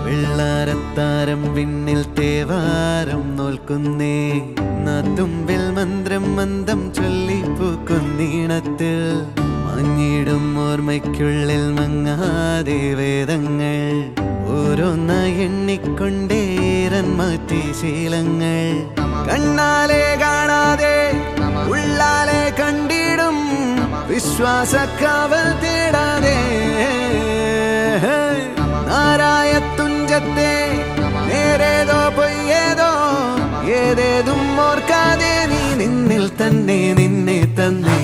വെള്ളാരത്താരം വിണ്ണിൽ തേവാരം നോൽക്കുന്നേ തുമ്പിൽ മന്ത്രം മന്ദം ചൊല്ലിപ്പൂക്കുന്നീണത്തിൽ മഞ്ഞിടും ഓർമ്മയ്ക്കുള്ളിൽ മങ്ങാതെ വേദങ്ങൾ ഓരോന്നായി എണ്ണിക്കൊണ്ടേരൻ മാറ്റി ശീലങ്ങൾ കണ്ണാലെ കാണാതെ ഉള്ളാലെ കണ്ടിടും വിശ്വാസക്കാവൽ തേടാതെ നാരായ തുഞ്ചത്തെ നേരേതോ പൊയ്യേതോ ഏതേതും ഓർക്കാതെ നീ നിന്നിൽ തന്നെ നിന്നെ തന്നെ